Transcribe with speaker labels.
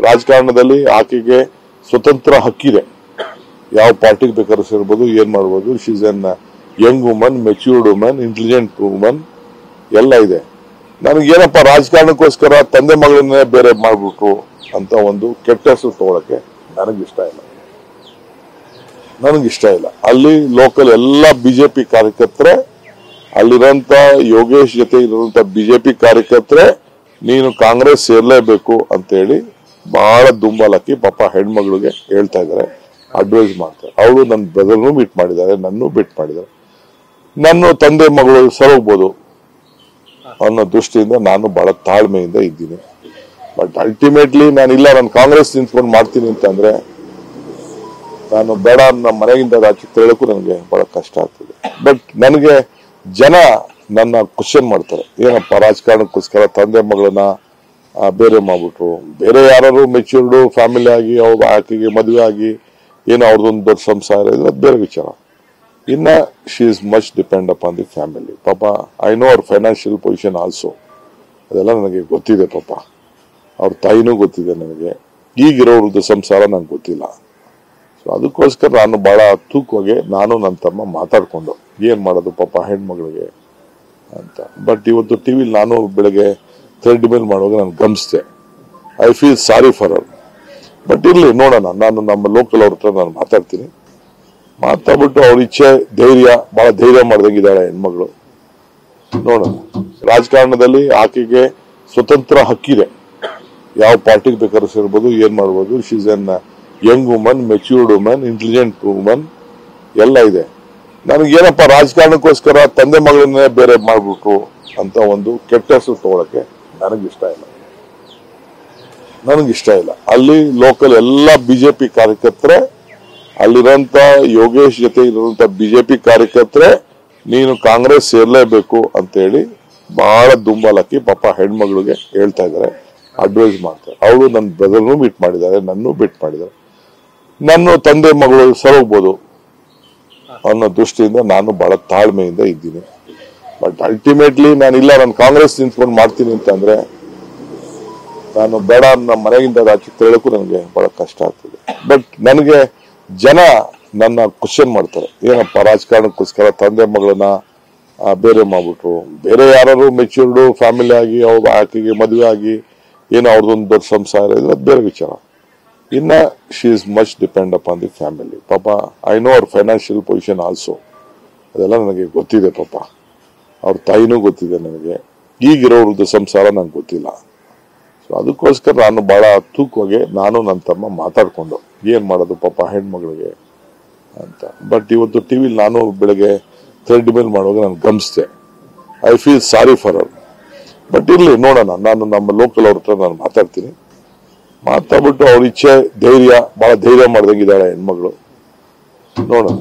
Speaker 1: ರಾಜಕಾರಣದಲ್ಲಿ ಆಕೆಗೆ ಸ್ವತಂತ್ರ ಹಕ್ಕಿದೆ. ಯಾವ ಪಾರ್ಟಿಗೆ ಬೇಕಾದ್ರೂ ಸೇರ್ಬೋದು, ಏನ್ ಮಾಡ್ಬೋದು. She is N Young woman, matured woman, intelligent woman ಎಲ್ಲ ಇದೆ. ನನಗೇನಪ್ಪ ರಾಜಕಾರಣಕ್ಕೋಸ್ಕರ ತಂದೆ ಮಗಳನ್ನೇ ಬೇರೆ ಮಾಡ್ಬಿಟ್ರು ಅಂತ ಒಂದು ಕೆಟ್ಟ ಹೆಸರು ತಗೊಳಕ್ಕೆ ನನಗಿಷ್ಟ ಇಲ್ಲ. ಅಲ್ಲಿ ಲೋಕಲ್ ಎಲ್ಲ ಬಿಜೆಪಿ ಕಾರ್ಯಕರ್ತರೆ, ಅಲ್ಲಿರೋಂತ ಯೋಗೇಶ್ ಜೊತೆ ಇರುವಂತ ಬಿಜೆಪಿ ಕಾರ್ಯಕರ್ತರೆ ನೀನು ಕಾಂಗ್ರೆಸ್ ಸೇರ್ಲೇಬೇಕು ಅಂತ ಹೇಳಿ ಬಹಳ ದುಂಬಾಲಕ್ಕಿ ಪಾಪ ಹೆಣ್ಮಗಳಿಗೆ ಹೇಳ್ತಾ ಇದಾರೆ, ಅಡ್ವೈಸ್ ಮಾಡ್ತಾರೆ. ಅವಳು ನನ್ನ ಬ್ರದರ್ನು ಮೀಟ್ ಮಾಡಿದ್ದಾರೆ, ನನ್ನೂ ಮೀಟ್ ಮಾಡಿದ್ದಾರೆ. ನನ್ನ ತಂದೆ ಮಗಳು ಸರೋಗ್ಬೋದು ಅನ್ನೋ ದೃಷ್ಟಿಯಿಂದ ನಾನು ಬಹಳ ತಾಳ್ಮೆಯಿಂದ ಇದ್ದೀನಿ. ಬಟ್ ಅಲ್ಟಿಮೇಟ್ಲಿ ನಾನಿಲ್ಲ, ನಾನು ಕಾಂಗ್ರೆಸ್ ನಿಂತ್ಕೊಂಡು ಮಾಡ್ತೀನಿ ಅಂತಂದ್ರೆ ನಾನು ಬೇಡ, ನಮ್ಮ ಮನೆಯಿಂದ ಆಚೆ ಹೇಳಕ್ಕೂ ನನಗೆ ಬಹಳ ಕಷ್ಟ ಆಗ್ತದೆ. ಬಟ್ ನನಗೆ ಜನ ನನ್ನ ಕ್ವಶನ್ ಮಾಡ್ತಾರೆ, ಏನಪ್ಪ ರಾಜಕಾರಣಕ್ಕೋಸ್ಕರ ತಂದೆ ಮಗಳನ್ನ ಬೇರೆ ಮಾಡ್ಬಿಟ್ರು, ಬೇರೆ ಯಾರು ಮೆಚ್ಯೂರ್ಡ್ ಫ್ಯಾಮಿಲಿ ಆಗಿ ಅವ್ರ ಆಕೆಗೆ ಮದುವೆ ಆಗಿ ಏನೋ ಅವ್ರದೊಂದು ದೊಡ್ಡ ಸಂಸಾರ ಇದ್ರೆ ಅದು ಬೇರೆ ವಿಚಾರ. ಇನ್ನ she is much depend upon the family. ಪಾಪ ಐ ನೋ ಅವ್ರ ಫೈನಾನ್ಷಿಯಲ್ ಪೊಸಿಷನ್ ಆಲ್ಸೋ, ಅದೆಲ್ಲ ನನಗೆ ಗೊತ್ತಿದೆ. ಪಾಪ ಅವ್ರ ತಾಯಿನೂ ಗೊತ್ತಿದೆ ನನಗೆ, ಈಗಿರೋರ್ದು ಸಂಸಾರ ನಂಗೆ ಗೊತ್ತಿಲ್ಲ. ಸೊ ಅದಕ್ಕೋಸ್ಕರ ನಾನು ಬಹಳ ತೂಕವಾಗಿ ನಾನು ನನ್ನ ತಮ್ಮ ಮಾತಾಡ್ಕೊಂಡು ಏನ್ ಮಾಡೋದು ಪಾಪ ಹೆಣ್ಮಗಳಿಗೆ ಅಂತ. ಬಟ್ ಇವತ್ತು ಟಿವಿಲಿ ನಾನು ಬೆಳಗ್ಗೆ ಥ್ರೆಡ್ ಮೇಲ್ ಮಾಡುವಾಗ ನಾನು ಗಮನಿಸಿದೆ, I feel sorry for our. But ಇರ್ಲಿ, ನೋಡೋಣ. ನಾನು ನಮ್ಮ ಲೋಕಲ್ ಅವ್ರ ಹತ್ರ ನಾನು ಮಾತಾಡ್ಬಿಟ್ಟು ಅವ್ರ ಇಚ್ಛೆ, ಬಹಳ ಧೈರ್ಯ ಮಾಡ್ದಂಗಿದ್ದಾಳೆ ಹೆಣ್ಮಗಳು. ನೋಡೋಣ. ರಾಜಕಾರಣದಲ್ಲಿ ಆಕೆಗೆ ಸ್ವತಂತ್ರ ಹಕ್ಕಿದೆ. ಯಾವ ಪಾರ್ಟಿಗೆ ಬೇಕಾದ್ರೂ ಸೇರ್ಬೋದು, ಏನ್ ಮಾಡ್ಬೋದು. She is N Young woman, matured woman, intelligent woman ಎಲ್ಲ ಇದೆ. ನನಗೇನಪ್ಪ ರಾಜಕಾರಣಕ್ಕೋಸ್ಕರ ತಂದೆ ಮಗಳನ್ನೇ ಬೇರೆ ಮಾಡ್ಬಿಟ್ರು ಅಂತ ಒಂದು ಕೆಟ್ಟ ಹೆಸರು ತಗೊಳಕ್ಕೆ ನನಗಿಷ್ಟ ಇಲ್ಲ. ಅಲ್ಲಿ ಲೋಕಲ್ ಎಲ್ಲ ಬಿಜೆಪಿ ಕಾರ್ಯಕರ್ತರೆ, ಅಲ್ಲಿರೋಂತ ಯೋಗೇಶ್ ಜೊತೆ ಇರುವಂತ ಬಿಜೆಪಿ ಕಾರ್ಯಕರ್ತರೆ ನೀನು ಕಾಂಗ್ರೆಸ್ ಸೇರ್ಲೇಬೇಕು ಅಂತ ಹೇಳಿ ಬಹಳ ದುಂಬಾಲಕ್ಕಿ ಪಾಪ ಹೆಣ್ಮಗಳಿಗೆ ಹೇಳ್ತಾ ಇದಾರೆ, ಅಡ್ವೈಸ್ ಮಾಡ್ತಾರೆ. ಅವಳು ನನ್ನ ಬ್ರದರ್ನು ಮೀಟ್ ಮಾಡಿದ್ದಾರೆ, ನನ್ನೂ ಮೀಟ್ ಮಾಡಿದ್ದಾರೆ. ನನ್ನ ತಂದೆ ಮಗಳು ಸರೋಗ್ಬೋದು ಅನ್ನೋ ದೃಷ್ಟಿಯಿಂದ ನಾನು ಬಹಳ ತಾಳ್ಮೆಯಿಂದ ಇದ್ದೀನಿ. ಬಟ್ ಅಲ್ಟಿಮೇಟ್ಲಿ ನಾನಿಲ್ಲ, ನಾನು ಕಾಂಗ್ರೆಸ್ ನಿಂತ್ಕೊಂಡು ಮಾಡ್ತೀನಿ ಅಂತಂದ್ರೆ ನಾನು ಬೇಡ, ನಮ್ಮ ಮನೆಯಿಂದ ಆಚೆ ಹೇಳಕ್ಕೂ ನನಗೆ ಬಹಳ ಕಷ್ಟ ಆಗ್ತದೆ. ಬಟ್ ನನಗೆ ಜನ ನನ್ನ ಕ್ವಶನ್ ಮಾಡ್ತಾರೆ, ಏನಪ್ಪ ರಾಜಕಾರಣಕ್ಕೋಸ್ಕರ ತಂದೆ ಮಗಳನ್ನ ಬೇರೆ ಮಾಡ್ಬಿಟ್ರು, ಬೇರೆ ಯಾರು ಮೆಚ್ಯೂರ್ಡ್ ಫ್ಯಾಮಿಲಿ ಆಗಿ ಅವ್ರ ಆಕೆಗೆ ಮದುವೆ ಆಗಿ ಏನೋ ಅವ್ರದೊಂದು ದೊಡ್ಡ ಸಂಸಾರ ಇದ್ರೆ ಅದು ಬೇರೆ ವಿಚಾರ. ಇನ್ನ she is much depend upon the family. ಪಾಪ ಐ ನೋ ಅವ್ರ ಫೈನಾನ್ಷಿಯಲ್ ಪೊಸಿಷನ್ ಆಲ್ಸೋ, ಅದೆಲ್ಲ ನನಗೆ ಗೊತ್ತಿದೆ. ಪಾಪ ಅವ್ರ ತಾಯಿನೂ ಗೊತ್ತಿದೆ ನನಗೆ, ಈಗಿರೋರ್ದು ಸಂಸಾರ ನಂಗೆ ಗೊತ್ತಿಲ್ಲ. ಸೊ ಅದಕ್ಕೋಸ್ಕರ ನಾನು ಬಹಳ ತೂಕವಾಗಿ ನಾನು ನನ್ನ ತಮ್ಮ ಮಾತಾಡ್ಕೊಂಡು ಏನ್ ಮಾಡೋದು ಪಾಪ ಹೆಣ್ಮಗಳಿಗೆ ಅಂತ. ಬಟ್ ಇವತ್ತು ಟಿವಿಲಿ ನಾನು ಬೆಳಗ್ಗೆ ಥ್ರೆಡ್ ಮೇಲ್ ಮಾಡುವಾಗ ನಾನು ಗಮನಿಸಿದೆ, I feel sorry for our. But ಇರ್ಲಿ, ನೋಡೋಣ. ನಾನು ನಮ್ಮ ಲೋಕಲ್ ಅವ್ರ ಹತ್ರ ನಾನು ಮಾತಾಡ್ಬಿಟ್ಟು ಅವ್ರ ಇಚ್ಛೆ, ಬಹಳ ಧೈರ್ಯ ಮಾಡ್ದಂಗಿದ್ದಾಳೆ ಹೆಣ್ಮಗಳು. ನೋಡೋಣ.